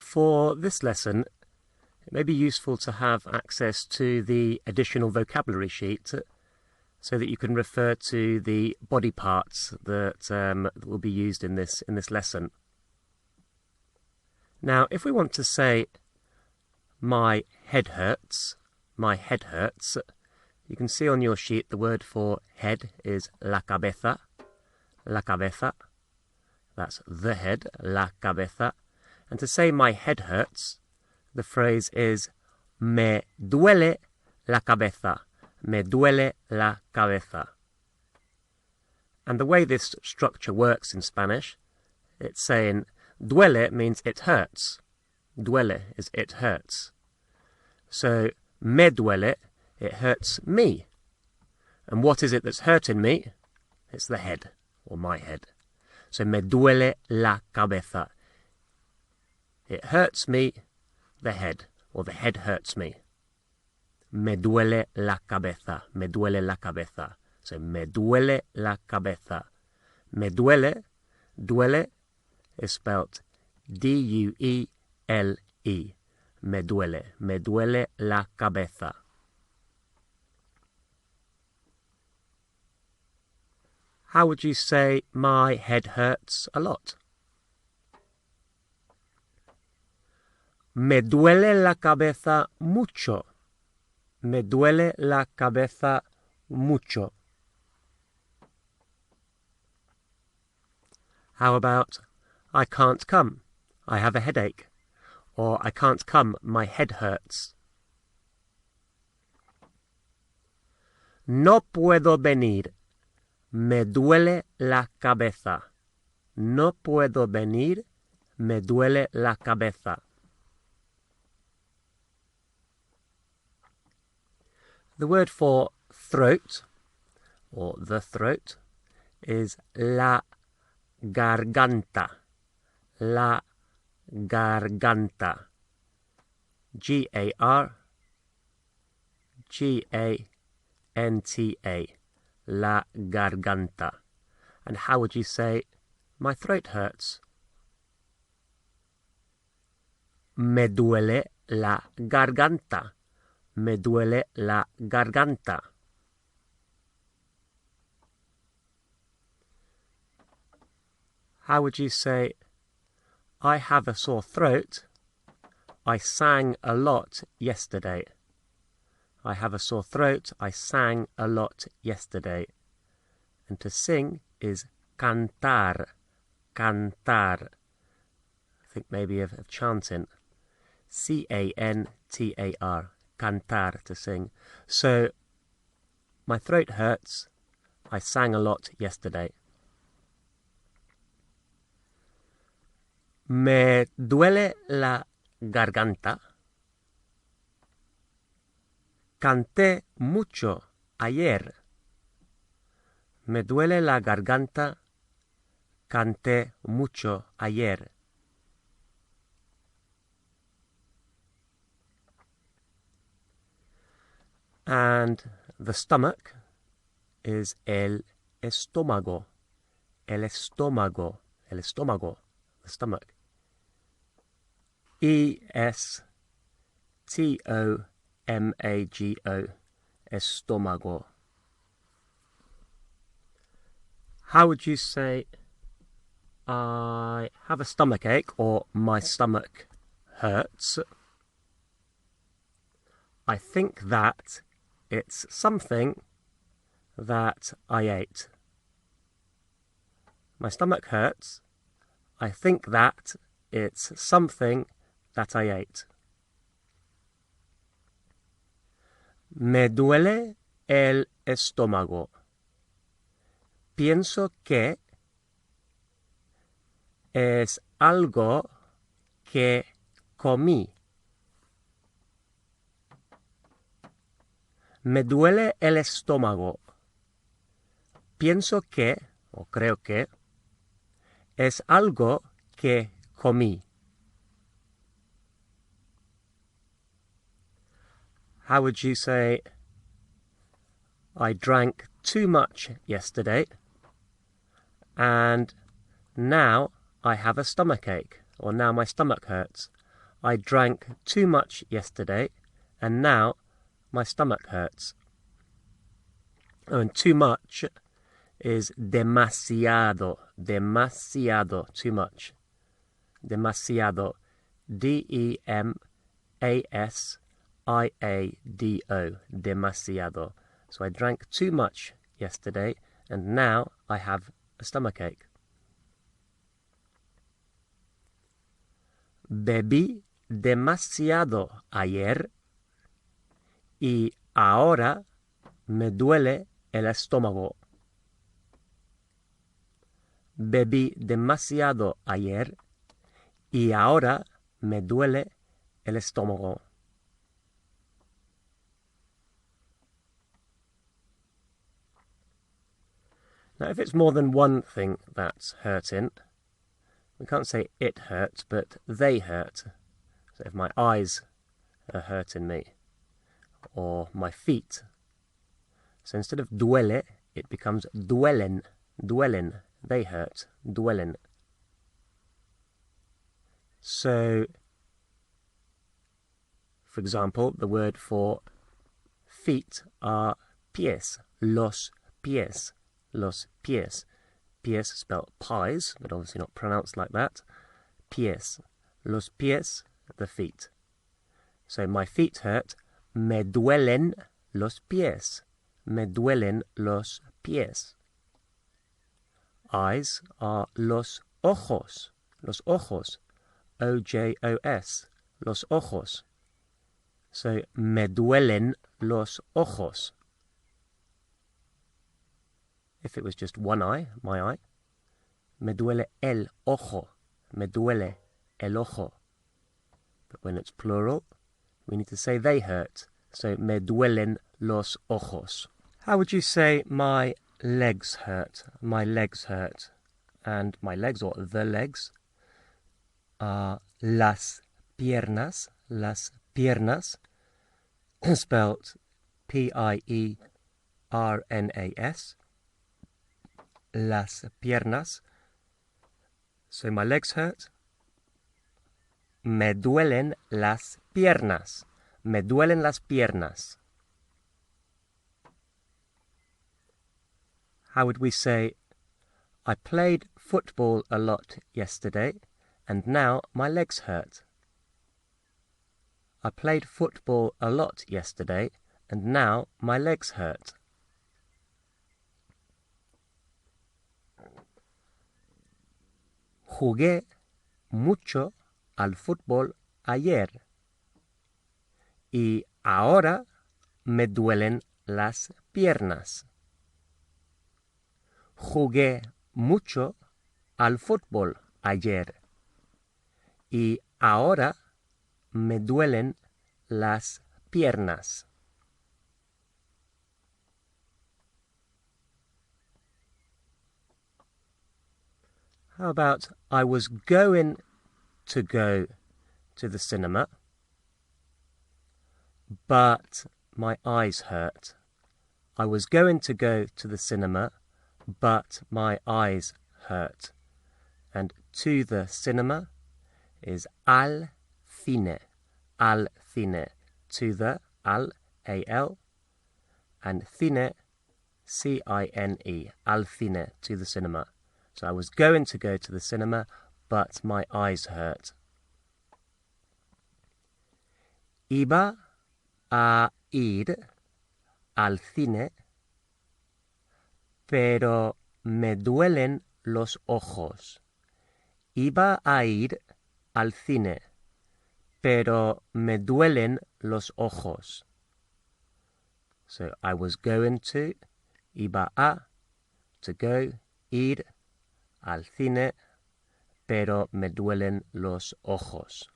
For this lesson, it may be useful to have access to the additional vocabulary sheet so that you can refer to the body parts that will be used in this lesson. Now, if we want to say, my head hurts, you can see on your sheet the word for head is la cabeza, that's the head, la cabeza. And to say my head hurts, the phrase is me duele la cabeza, me duele la cabeza. And the way this structure works in Spanish, it's saying duele means it hurts. Duele is it hurts. So me duele, it hurts me. And what is it that's hurting me? It's the head, or my head. So me duele la cabeza. It hurts me, the head, or the head hurts me. Me duele la cabeza, me duele la cabeza. So me duele la cabeza. Me duele, duele is spelt D-U-E-L-E. Me duele la cabeza. How would you say my head hurts a lot? Me duele la cabeza mucho. Me duele la cabeza mucho. How about, I can't come, I have a headache. Or, I can't come, my head hurts. No puedo venir, me duele la cabeza. No puedo venir, me duele la cabeza. The word for throat, or the throat, is la garganta. La garganta. G-A-R-G-A-N-T-A. La garganta. And how would you say, my throat hurts? Me duele la garganta. Me duele la garganta. How would you say, I have a sore throat. I sang a lot yesterday. I have a sore throat. I sang a lot yesterday. And to sing is cantar. Cantar. I think maybe of chanting. C-A-N-T-A-R. Cantar, to sing. So, my throat hurts. I sang a lot yesterday. Me duele la garganta. Canté mucho ayer. Me duele la garganta. Canté mucho ayer. And the stomach is el estómago. El estómago. El estómago. The stomach. E-S-T-O-M-A-G-O. Estómago. How would you say, I have a stomach ache, or my stomach hurts? I think that it's something that I ate. My stomach hurts. I think that it's something that I ate. Me duele el estómago. Pienso que es algo que comí. Me duele el estómago. Pienso que, o creo que, es algo que comí. How would you say, I drank too much yesterday, and now I have a stomachache, or now my stomach hurts. I drank too much yesterday, and now my stomach hurts. Oh, and too much is demasiado. Demasiado, too much. Demasiado. D-E-M-A-S-I-A-D-O. Demasiado. So I drank too much yesterday, and now I have a stomachache. Bebí demasiado ayer y ahora me duele el estómago. Bebí demasiado ayer y ahora me duele el estómago. Now, if it's more than one thing that's hurting, we can't say it hurts, but they hurt. So if my eyes are hurting me, or my feet, so instead of duele, it becomes duelen. Duelen. They hurt. Duelen. So, for example, the word for feet are pies. Los pies. Los pies. Pies spelled pies, but obviously not pronounced like that. Pies. Los pies, the feet. So my feet hurt. Me duelen los pies. Me duelen los pies. Eyes are los ojos. Los ojos. O-J-O-S. Los ojos. So me duelen los ojos. If it was just one eye, my eye, me duele el ojo. Me duele el ojo. But when it's plural, we need to say they hurt. So me duelen los ojos. How would you say my legs hurt? My legs hurt. And my legs, or the legs, are las piernas. Las piernas, spelt P-I-E-R-N-A-S. Las piernas. So my legs hurt. Me duelen las piernas. Me duelen las piernas. How would we say, I played football a lot yesterday, and now my legs hurt? I played football a lot yesterday, and now my legs hurt. Jugué mucho al fútbol ayer y ahora me duelen las piernas. Jugué mucho al fútbol ayer y ahora me duelen las piernas. How about I was going to go to the cinema, but my eyes hurt. I was going to go to the cinema, but my eyes hurt. And to the cinema is al cine. Al cine. To the, al, A-L, and cine, C-I-N-E. Al cine, to the cinema. So I was going to go to the cinema, but my eyes hurt. Iba a ir al cine, pero me duelen los ojos. Iba a ir al cine, pero me duelen los ojos. So I was going to, iba a, to go, ir, al cine, pero me duelen los ojos.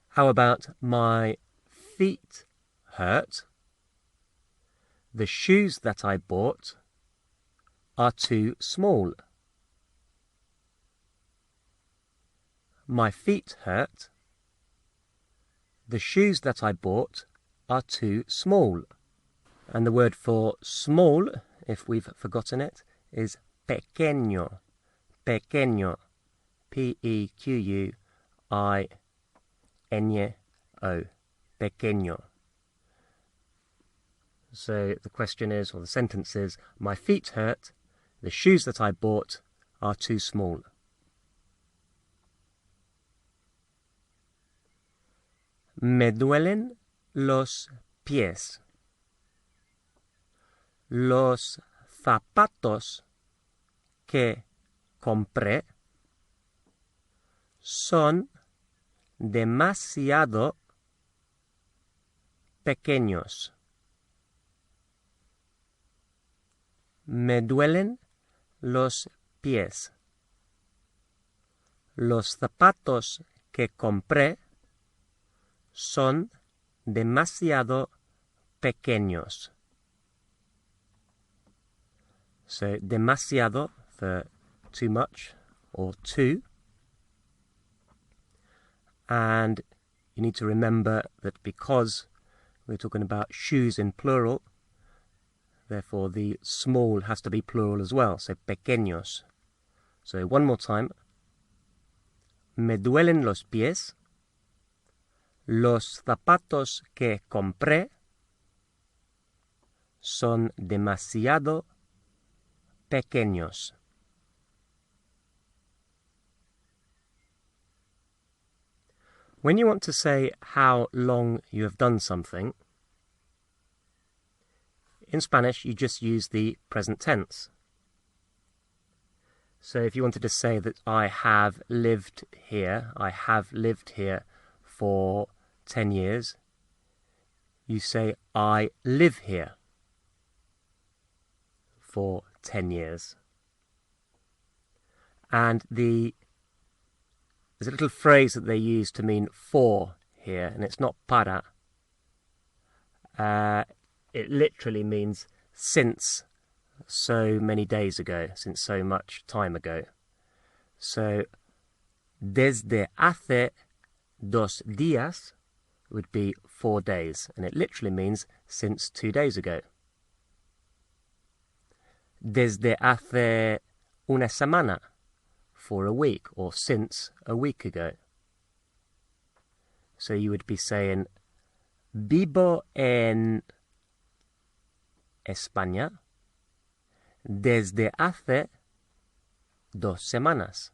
How about my feet hurt? The shoes that I bought are too small. My feet hurt. The shoes that I bought are too small. And the word for small, if we've forgotten it, is pequeño. Pequeño. P-E-Q-U-I-N-O, pequeño. So the question is, or the sentence is, my feet hurt, the shoes that I bought are too small. Me duelen los pies. Los zapatos que compré son demasiado pequeños. Me duelen los pies. Los zapatos que compré son demasiado pequeños. So, demasiado for too much or too. And you need to remember that because we're talking about shoes in plural, therefore the small has to be plural as well, so pequeños. So one more time. Me duelen los pies. Los zapatos que compré son demasiado pequeños. When you want to say how long you have done something, in Spanish you just use the present tense. So if you wanted to say that I have lived here for 10 years, you say I live here for 10 years. And there's a little phrase that they use to mean for here, and it's not para. It literally means since so many days ago, since so much time ago. So, desde hace 2 días would be 4 days, and it literally means since 2 days ago. Desde hace una semana, for a week, or since a week ago. So you would be saying, vivo en España desde hace 2 semanas.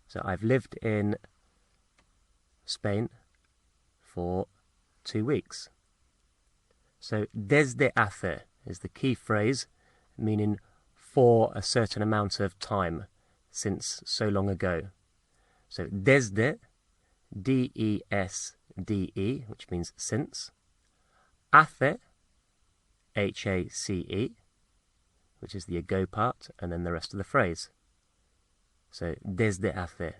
So I've lived in Spain for 2 weeks. So desde hace is the key phrase, meaning for a certain amount of time, since so long ago. So desde, D-E-S-D-E, which means since. Hace, H-A-C-E, which is the ago part, and then the rest of the phrase. So, desde hace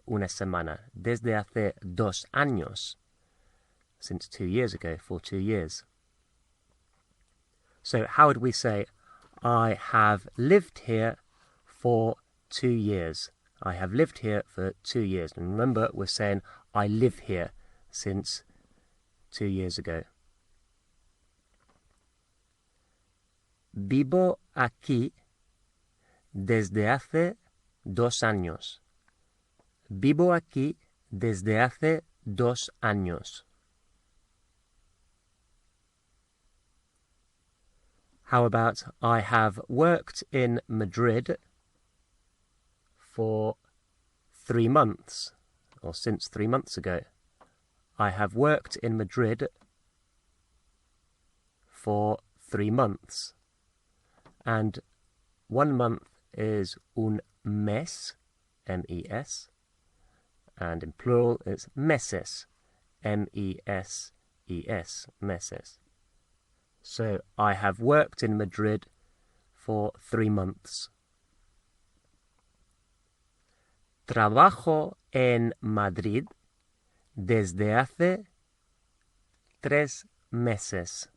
una semana, desde hace 2 años, since 2 years ago, for 2 years. So, how would we say, I have lived here for 2 years. I have lived here for 2 years. And remember, we're saying, I live here since 2 years ago. Vivo aquí desde hace 2 años. Vivo aquí desde hace 2 años. How about, I have worked in Madrid for 3 months, or since 3 months ago. I have worked in Madrid for 3 months. And 1 month is un mes, M-E-S, and in plural it's meses, M-E-S-E-S, meses. So, I have worked in Madrid for 3 months. Trabajo en Madrid desde hace 3 meses.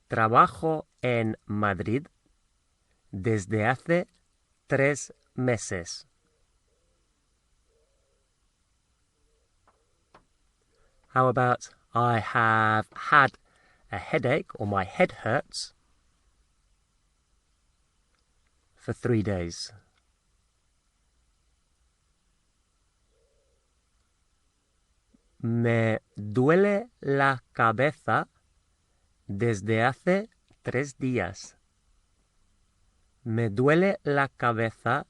Trabajo en Madrid desde hace 3 meses. How about, I have had a headache, or my head hurts, for 3 days. Me duele la cabeza desde hace 3 días. Me duele la cabeza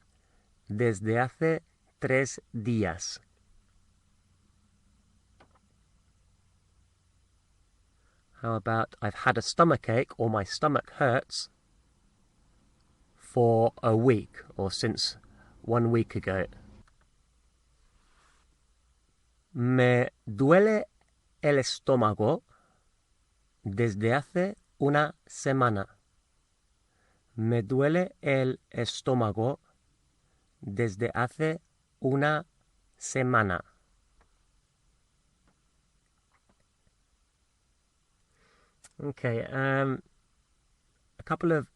desde hace 3 días. How about I've had a stomachache or my stomach hurts for a week or since 1 week ago. Me duele el estómago desde hace una semana. Me duele el estómago desde hace una semana. Okay, a couple of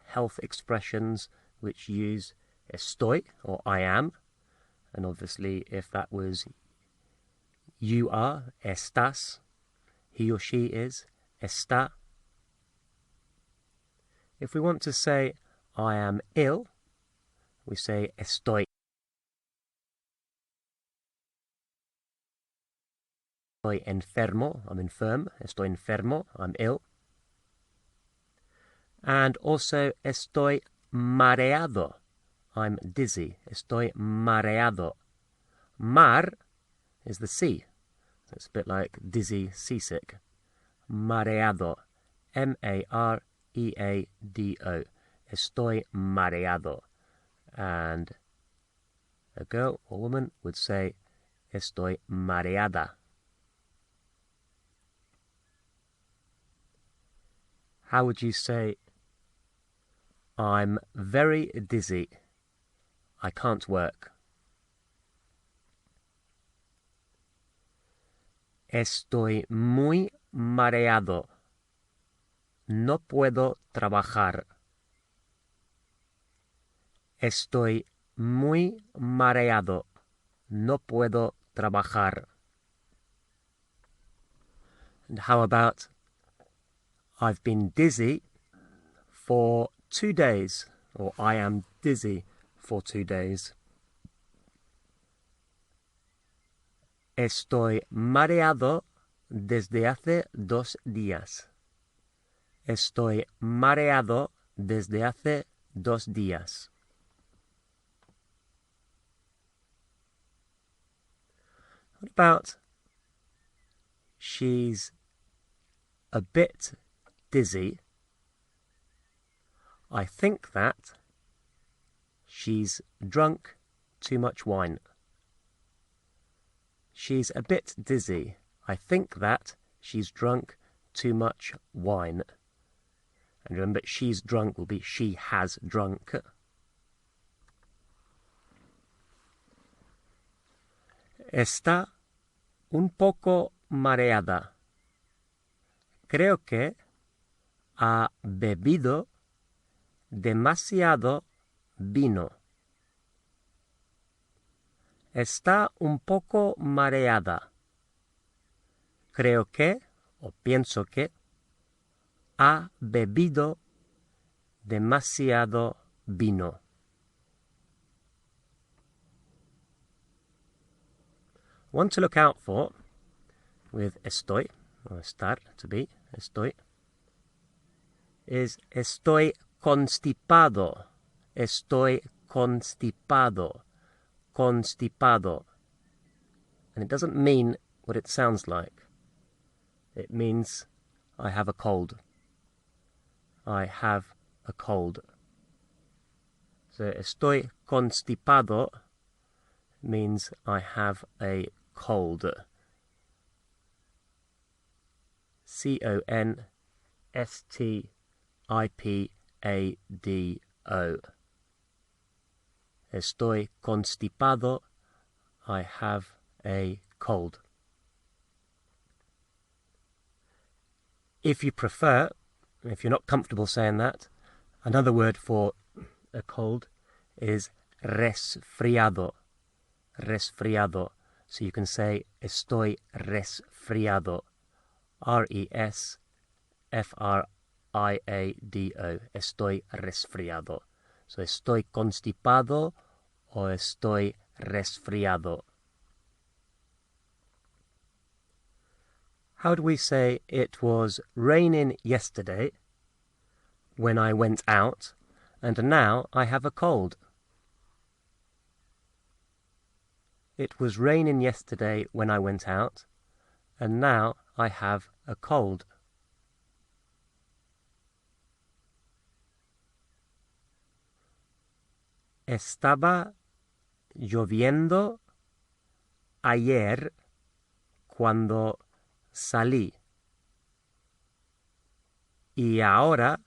health expressions which use estoy or I am, and obviously if that was you are, estás, he or she is, está. If we want to say I am ill, we say estoy enfermo, I'm infirm, estoy enfermo, I'm ill. And also estoy mareado, I'm dizzy, estoy mareado. Mar is the sea, so it's a bit like dizzy, seasick. Mareado, M-A-R-E-A-D-O, estoy mareado. And a girl or woman would say estoy mareada. How would you say I'm very dizzy, I can't work? Estoy muy mareado, no puedo trabajar. Estoy muy mareado, no puedo trabajar. And how about I've been dizzy for 2 days, or I am dizzy for 2 days. Estoy mareado desde hace 2 días. Estoy mareado desde hace 2 días. What about she's a bit dizzy? I think that she's drunk too much wine. She's a bit dizzy. I think that she's drunk too much wine. And remember, she's drunk will be she has drunk. Está un poco mareada. Creo que ha bebido demasiado vino. Está un poco mareada. Creo que, o pienso que, ha bebido demasiado vino. One to look out for with estoy, or estar, to be, estoy, is estoy constipado. Estoy constipado. Constipado. And it doesn't mean what it sounds like. It means I have a cold. I have a cold. So estoy constipado means I have a cold. C-O-N-S-T-I-P-A-D-O. Estoy constipado. I have a cold. If you prefer, if you're not comfortable saying that, another word for a cold is resfriado. Resfriado. So you can say estoy resfriado. R-E-S-F-R-I-A-D-O. Estoy resfriado. So estoy constipado o estoy resfriado. How do we say it was raining yesterday when I went out, and now I have a cold? It was raining yesterday when I went out, and now I have a cold. Estaba lloviendo ayer cuando salí. Y ahora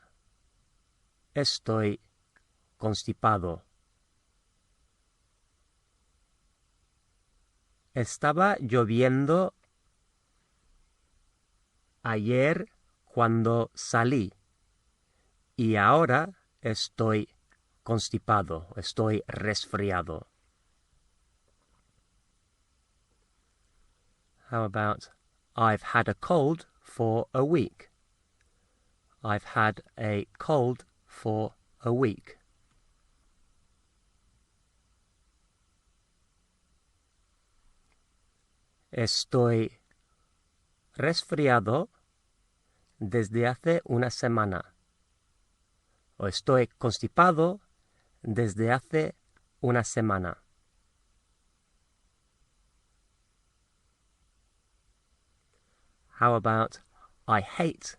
estoy constipado. Estaba lloviendo ayer cuando salí. Y ahora estoy constipado. Estoy resfriado. How about, I've had a cold for a week. I've had a cold for a week. Estoy resfriado desde hace una semana. O estoy constipado desde hace una semana. How about, I hate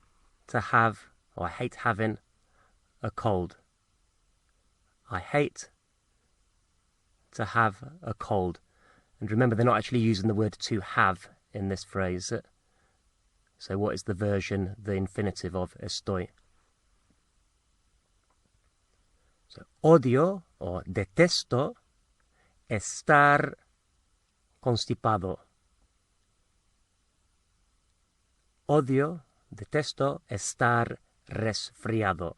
to have, or I hate having a cold. I hate to have a cold. And remember, they're not actually using the word to have in this phrase. So what is the version, the infinitive of estoy? So odio or detesto estar constipado. Odio, detesto estar resfriado.